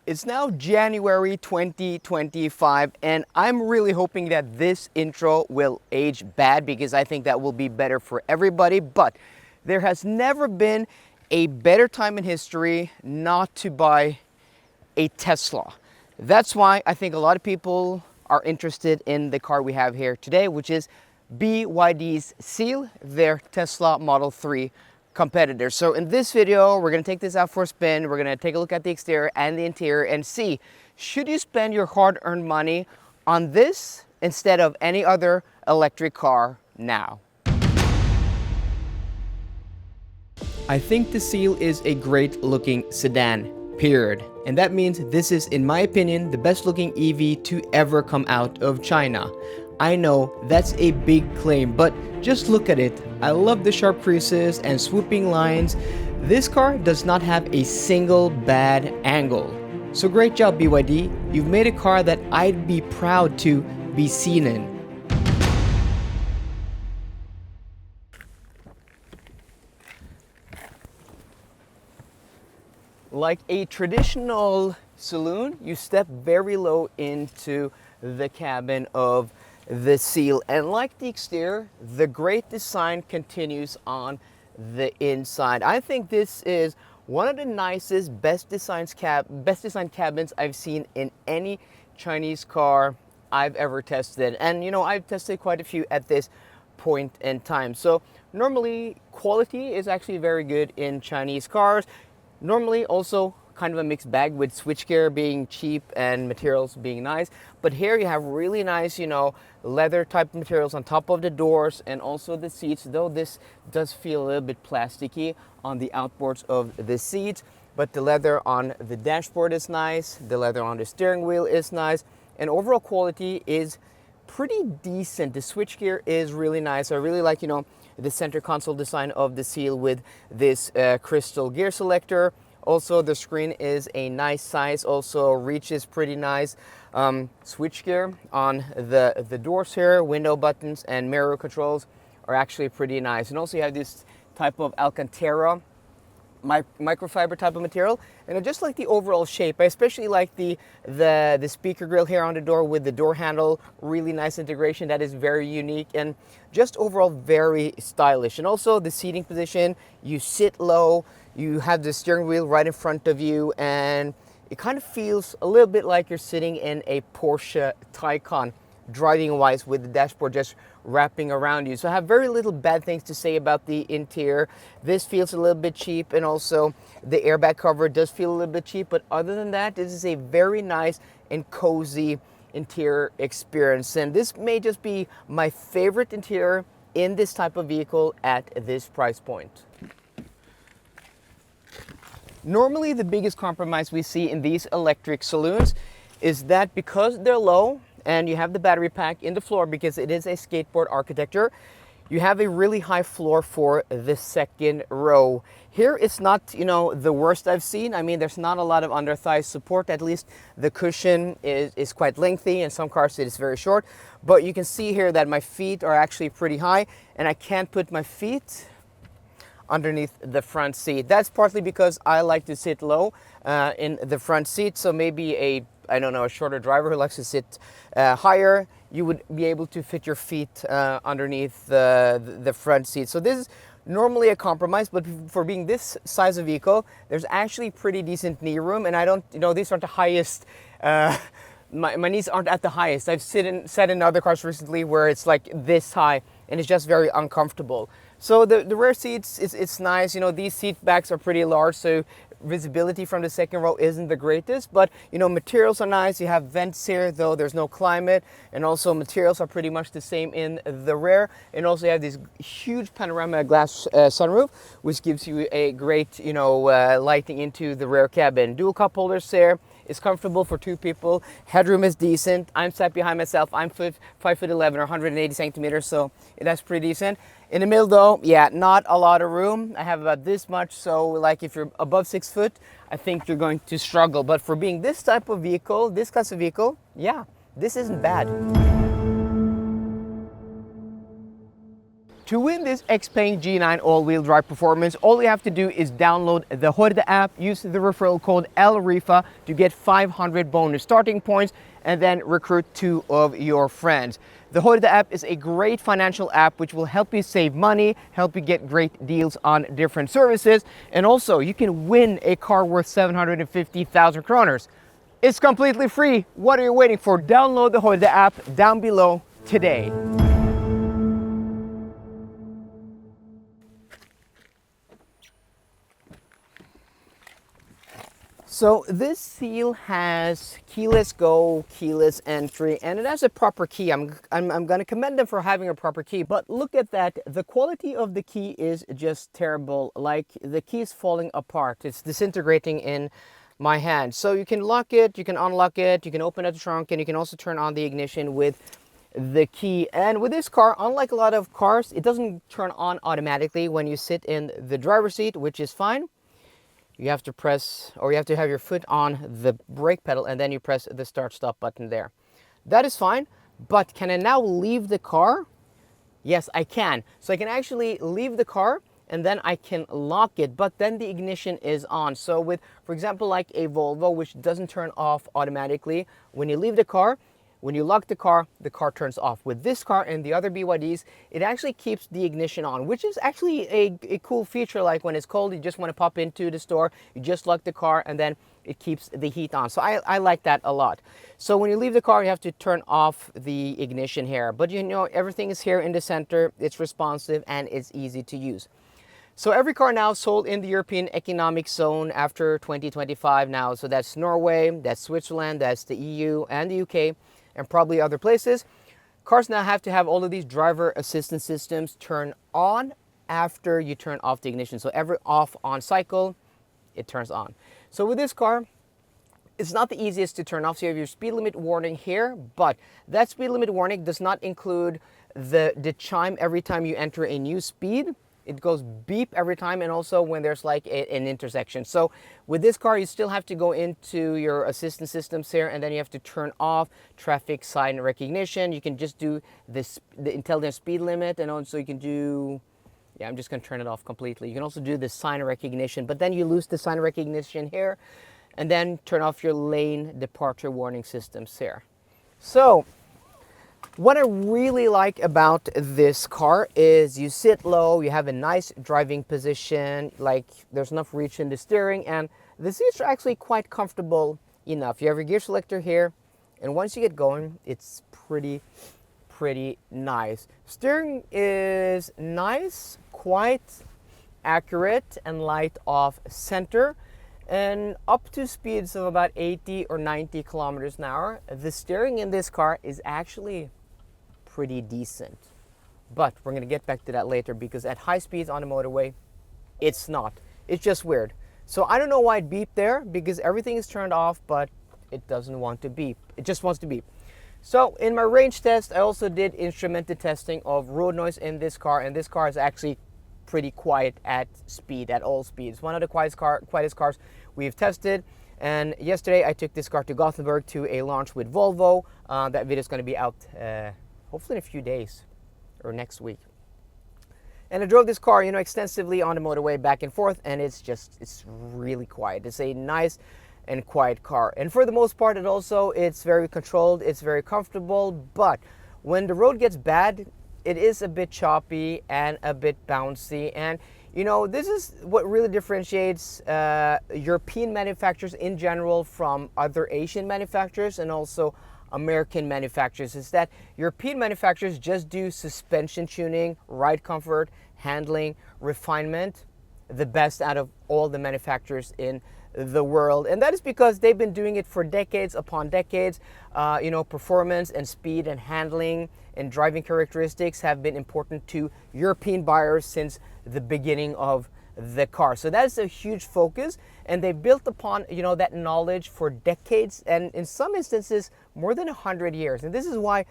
It's now January 2025, and I'm really hoping that this intro will age bad because I think that will be better for everybody. But there has never been a better time in history not to buy a Tesla. That's why I think a lot of people are interested in the car we have here today, which is BYD's Seal, their Tesla Model 3 competitor. So in this video, we're going to take this out for a spin. We're going to take a look at the exterior and the interior and see, should you spend your hard-earned money on this instead of any other electric car now? I think the Seal is a great looking sedan, period. And that means this is, in my opinion, the best looking EV to ever come out of China. I know that's a big claim, but just look at it. I love the sharp creases and swooping lines. This car does not have a single bad angle. So great job, BYD. You've made a car that I'd be proud to be seen in. Like a traditional saloon, you step very low into the cabin of the Seal, and like the exterior, the great design continues on the inside. I think this is one of the nicest, best designed cabins I've seen in any Chinese car I've ever tested. And you know, I've tested quite a few at this point in time. So normally quality is actually very good in Chinese cars. Normally also kind of a mixed bag, with switchgear being cheap and materials being nice. But here you have really nice, you know, leather type materials on top of the doors and also the seats, though this does feel a little bit plasticky on the outboards of the seats. But the leather on the dashboard is nice, the leather on the steering wheel is nice, and overall quality is pretty decent. The switchgear is really nice. I really like, you know, the center console design of the Seal with this crystal gear selector. Also, the screen is a nice size, also reach is pretty nice. Switchgear on the doors here, window buttons and mirror controls are actually pretty nice. And also you have this type of Alcantara microfiber type of material, and I just like the overall shape. I especially like the speaker grill here on the door with the door handle. Really nice integration, that is very unique and just overall very stylish. And also the seating position, you sit low, you have the steering wheel right in front of you, and it kind of feels a little bit like you're sitting in a Porsche Taycan driving wise, with the dashboard just wrapping around you. So I have very little bad things to say about the interior. This feels a little bit cheap, and also the airbag cover does feel a little bit cheap, but other than that, this is a very nice and cozy interior experience. And this may just be my favorite interior in this type of vehicle at this price point. Normally, the biggest compromise we see in these electric saloons is that because they're low and you have the battery pack in the floor, because it is a skateboard architecture, you have a really high floor for the second row. Here it's not, you know, the worst I've seen. I mean, there's not a lot of under thigh support. At least the cushion is quite lengthy. In some cars it is very short, but you can see here that my feet are actually pretty high, and I can't put my feet underneath the front seat. That's partly because I like to sit low in the front seat. So maybe a shorter driver who likes to sit higher, you would be able to fit your feet underneath the front seat. So this is normally a compromise, but for being this size of vehicle, there's actually pretty decent knee room. And I don't, you know, these aren't the highest, my knees aren't at the highest. I've sat in other cars recently where it's like this high, and it's just very uncomfortable. So the rear seats, it's nice. You know, these seat backs are pretty large, so visibility from the second row isn't the greatest, but you know, materials are nice. You have vents here, though there's no climate, and also materials are pretty much the same in the rear. And also you have this huge panorama glass sunroof, which gives you a great, you know, lighting into the rear cabin. Dual cup holders there. It's comfortable for two people. Headroom is decent. I'm sat behind myself. I'm 5'11" or 180 centimeters, so that's pretty decent. In the middle though, yeah, not a lot of room. I have about this much, so like if you're above 6 foot, I think you're going to struggle. But for being this type of vehicle, this class of vehicle, yeah, this isn't bad. To win this Xpeng G9 all-wheel drive performance, all you have to do is download the Honda app, use the referral code LRIFA to get 500 bonus starting points, and then recruit 2 of your friends. The Honda app is a great financial app which will help you save money, help you get great deals on different services, and also you can win a car worth 750,000 kroners. It's completely free. What are you waiting for? Download the Honda app down below today. So this seal has keyless go, keyless entry, and it has a proper key. I'm going to commend them for having a proper key, but look at that. The quality of the key is just terrible. Like, the key is falling apart. It's disintegrating in my hand. So you can lock it, you can unlock it, you can open up the trunk, and you can also turn on the ignition with the key. And with this car, unlike a lot of cars, it doesn't turn on automatically when you sit in the driver's seat, which is fine. You have to press, or you have to have your foot on the brake pedal, and then you press the start stop button there. That is fine, but can I now leave the car? Yes, I can. So I can actually leave the car and then I can lock it, but then the ignition is on. So with, for example, like a Volvo, which doesn't turn off automatically, when you leave the car, when you lock the car turns off. With this car and the other BYDs, it actually keeps the ignition on, which is actually a cool feature. Like when it's cold, you just want to pop into the store, you just lock the car, and then it keeps the heat on. So I like that a lot. So when you leave the car, you have to turn off the ignition here. But you know, everything is here in the center, it's responsive, and it's easy to use. So every car now sold in the European Economic Zone after 2025 now. So that's Norway, that's Switzerland, that's the EU and the UK, and probably other places. Cars now have to have all of these driver assistance systems turn on after you turn off the ignition. So every off-on cycle, it turns on. So with this car, it's not the easiest to turn off. So you have your speed limit warning here, but that speed limit warning does not include the chime every time you enter a new speed. It goes beep every time, and also when there's like an intersection. So with this car, you still have to go into your assistance systems here, and then you have to turn off traffic sign recognition. You can just do this, the intelligent speed limit, and also you can do, yeah, I'm just gonna turn it off completely. You can also do the sign recognition, but then you lose the sign recognition here, and then turn off your lane departure warning systems here. So what I really like about this car is you sit low, you have a nice driving position, like there's enough reach in the steering, and the seats are actually quite comfortable enough. You have your gear selector here, and once you get going, it's pretty nice. Steering is nice, quite accurate, and light off center, and up to speeds of about 80 or 90 kilometers an hour. The steering in this car is actually pretty decent, but we're going to get back to that later, because at high speeds on the motorway, it's not. It's just weird. So I don't know why it beeped there, because everything is turned off, but it doesn't want to beep. It just wants to beep. So in my range test, I also did instrumented testing of road noise in this car, and this car is actually pretty quiet at speed, at all speeds. One of the quietest cars we've tested. And yesterday I took this car to Gothenburg to a launch with Volvo. That video is going to be out hopefully in a few days or next week. And I drove this car, you know, extensively on the motorway back and forth, and it's really quiet. It's a nice and quiet car. And for the most part, it's very controlled, it's very comfortable, but when the road gets bad, it is a bit choppy and a bit bouncy. And you know, this is what really differentiates European manufacturers in general from other Asian manufacturers and also American manufacturers, is that European manufacturers just do suspension tuning, ride comfort, handling, refinement, the best out of all the manufacturers in the world. And that is because they've been doing it for decades upon decades. You know, performance and speed and handling and driving characteristics have been important to European buyers since the beginning of the car. So that's a huge focus, and they built upon, you know, that knowledge for decades, and in some instances more than 100 years. And this is why,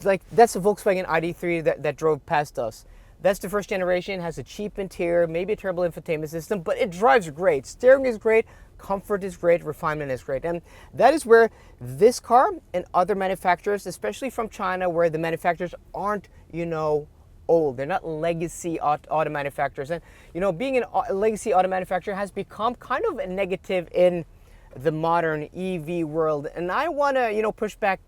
like, that's a Volkswagen ID3 that drove past us. That's the first generation, has a cheap interior, maybe a terrible infotainment system, but it drives great. Steering is great, comfort is great, refinement is great. And that is where this car and other manufacturers, especially from China, where the manufacturers aren't, you know, old. They're not legacy auto manufacturers. And you know, being a legacy auto manufacturer has become kind of a negative in the modern EV world. And I want to, you know, push back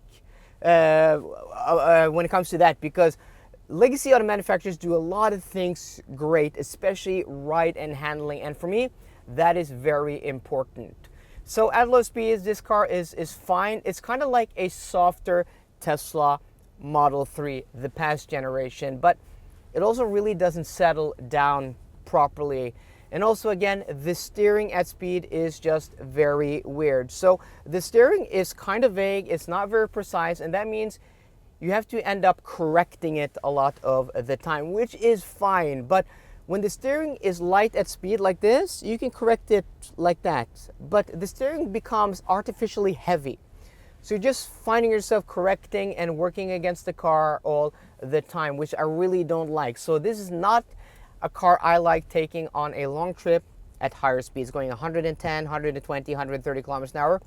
when it comes to that, because legacy auto manufacturers do a lot of things great, especially ride and handling. And for me, that is very important. So at low speeds, this car is fine. It's kind of like a softer Tesla Model 3, the past generation, but it also really doesn't settle down properly. And also, again, the steering at speed is just very weird. So the steering is kind of vague, it's not very precise, and that means you have to end up correcting it a lot of the time, which is fine. But when the steering is light at speed like this, you can correct it like that. But the steering becomes artificially heavy. So you're just finding yourself correcting and working against the car all the time, which I really don't like. So this is not a car I like taking on a long trip at higher speeds, going 110, 120, 130 kilometers an hour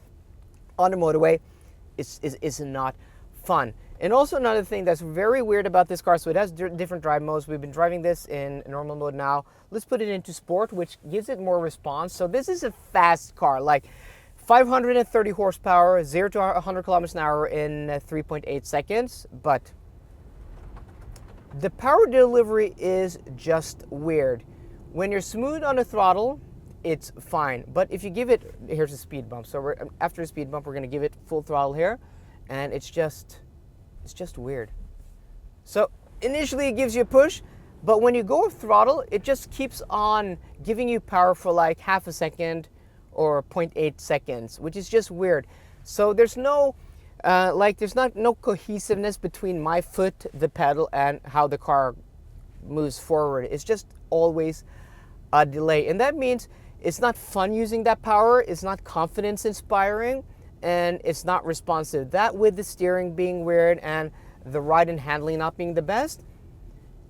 on the motorway. Is not fun. And also another thing that's very weird about this car, so it has different drive modes. We've been driving this in normal mode now. Let's put it into sport, which gives it more response. So this is a fast car, like 530 horsepower, 0 to 100 kilometers an hour in 3.8 seconds. But the power delivery is just weird. When you're smooth on the throttle, it's fine. But if you give it, here's a speed bump. So after a speed bump, we're gonna give it full throttle here, and it's just weird. So initially it gives you a push, but when you go throttle, it just keeps on giving you power for like half a second or 0.8 seconds, which is just weird. So there's no no cohesiveness between my foot, the pedal, and how the car moves forward. It's just always a delay, and that means it's not fun using that power, it's not confidence inspiring, and it's not responsive. That, with the steering being weird and the ride and handling not being the best,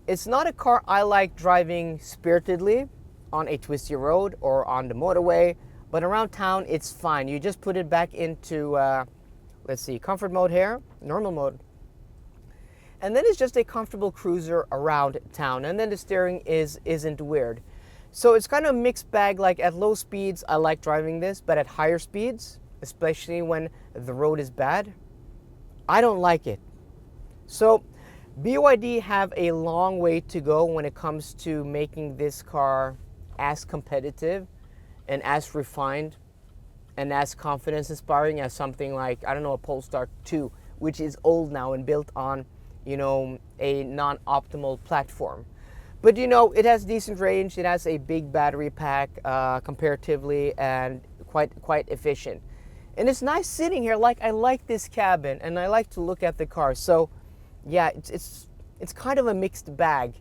it's not a car I like driving spiritedly on a twisty road or on the motorway, but around town it's fine. You just put it back into, let's see, comfort mode here, normal mode. And then it's just a comfortable cruiser around town. And then the steering isn't weird. So it's kind of a mixed bag. Like at low speeds, I like driving this, but at higher speeds, especially when the road is bad, I don't like it. So BYD have a long way to go when it comes to making this car as competitive and as refined and as confidence inspiring as something like, I don't know, a Polestar 2, which is old now and built on, you know, a non-optimal platform. But you know, it has decent range, it has a big battery pack comparatively, and quite efficient. And it's nice sitting here. Like, I like this cabin and I like to look at the car. So yeah, it's kind of a mixed bag.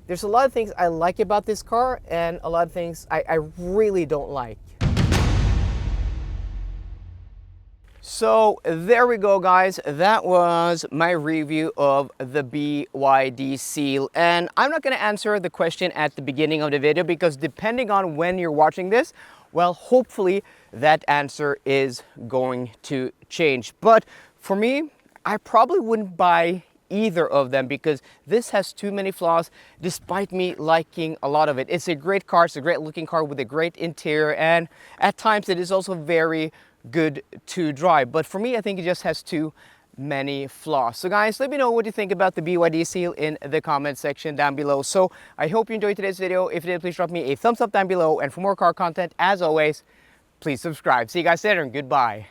There's a lot of things I like about this car and a lot of things I really don't like. So there we go, guys. That was my review of the BYD Seal. And I'm not going to answer the question at the beginning of the video, because depending on when you're watching this, well, hopefully that answer is going to change. But for me, I probably wouldn't buy either of them, because this has too many flaws despite me liking a lot of it. It's a great car, it's a great looking car with a great interior, and at times it is also very good to drive. But for me, I think it just has too many flaws. So guys, let me know what you think about the BYD Seal in the comment section down below. So I hope you enjoyed today's video. If you did, please drop me a thumbs up down below, and for more car content, as always, please subscribe. See you guys later, and goodbye.